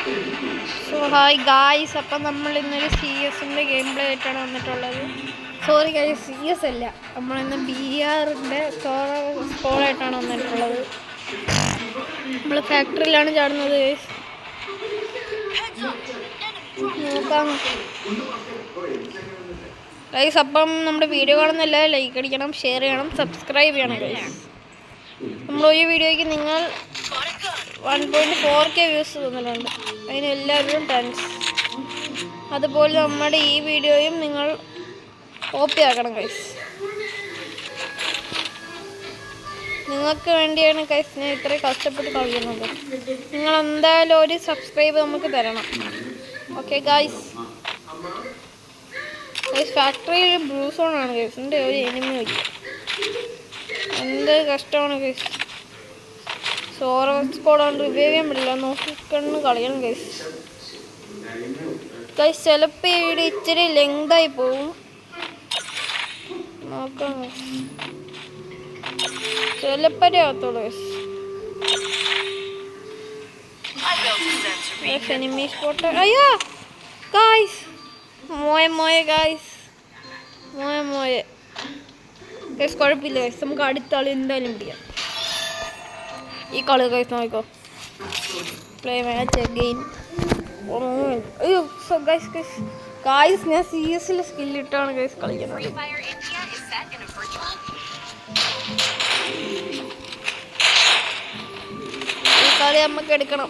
So hi guys, അപ്പം നമ്മൾ ഇന്നൊരു സി എസിൻ്റെ ഗെയിം പ്ലേ ആയിട്ടാണ് വന്നിട്ടുള്ളത്. സോറി ഗായ്സ്, സി എസ് അല്ല, നമ്മളിന്ന് BR-ൻ്റെ സ്കോഡായിട്ടാണ് വന്നിട്ടുള്ളത്. നമ്മൾ ഫാക്ടറിയിലാണ് ചാടുന്നത് ഗായ്സ്. നോക്കാം ഗായ്സ്. അപ്പം നമ്മുടെ വീഡിയോ കാണുന്നില്ല, ലൈക്ക് അടിക്കണം, ഷെയർ ചെയ്യണം, സബ്സ്ക്രൈബ് ചെയ്യണം ഗായ്സ്. നമ്മൾ ഈ വീഡിയോയ്ക്ക് നിങ്ങൾ 1.4K വ്യൂസ് തന്നിട്ടുണ്ട്. അതിന് എല്ലാവരും താങ്ക്സ്. അതുപോലെ നമ്മുടെ ഈ വീഡിയോയും നിങ്ങൾ കോപ്പി ആക്കണം ഗൈസ്. നിങ്ങൾക്ക് വേണ്ടിയാണ് ഗൈസ് ഞാൻ ഇത്രയും കഷ്ടപ്പെട്ട് കളിക്കുന്നത്. നിങ്ങൾ എന്തായാലും ഒരു സബ്സ്ക്രൈബ് നമുക്ക് തരണം. Okay guys. ഫാക്ടറി ബ്ലൂ സോണാണ് ഗൈസ്. എൻ്റെ ഒരു എനിമി വയ്ക്കുക. എന്ത് കഷ്ടമാണ് ഗൈസ്. സോറോ സ്കോഡാണ്, റിവൈവ് ചെയ്യാൻ പറ്റില്ല. നോക്കിക്കണ്ണ് കളിയണം ഗൈസ്. ഗൈസ് ചിലപ്പോൾ ഈ വീഡിയോ ഇച്ചിരി ലെങ്തായി പോവും. നോക്കാം, ചിലപ്പോഴേ ആകത്തുള്ളൂ ഗൈസ്. Enemy spot. അയ്യോ ഗൈസ്, മോയെ ഗൈസ്, മോയെ ഗൈസ്. കുഴപ്പമില്ല ഗൈസ്, നമുക്ക് അടുത്ത ആൾ എന്തായാലും പിടിക്കാം. ഈ കളി ഗൈസ് നോക്കോ. Play match again. അയ്യോ ഗൈസ് ഞാൻ CS സ്കില്ലിട്ടാണ് ഗൈസ് കളിക്കുന്നത്. ഈ കളി നമുക്ക് എടുക്കണം.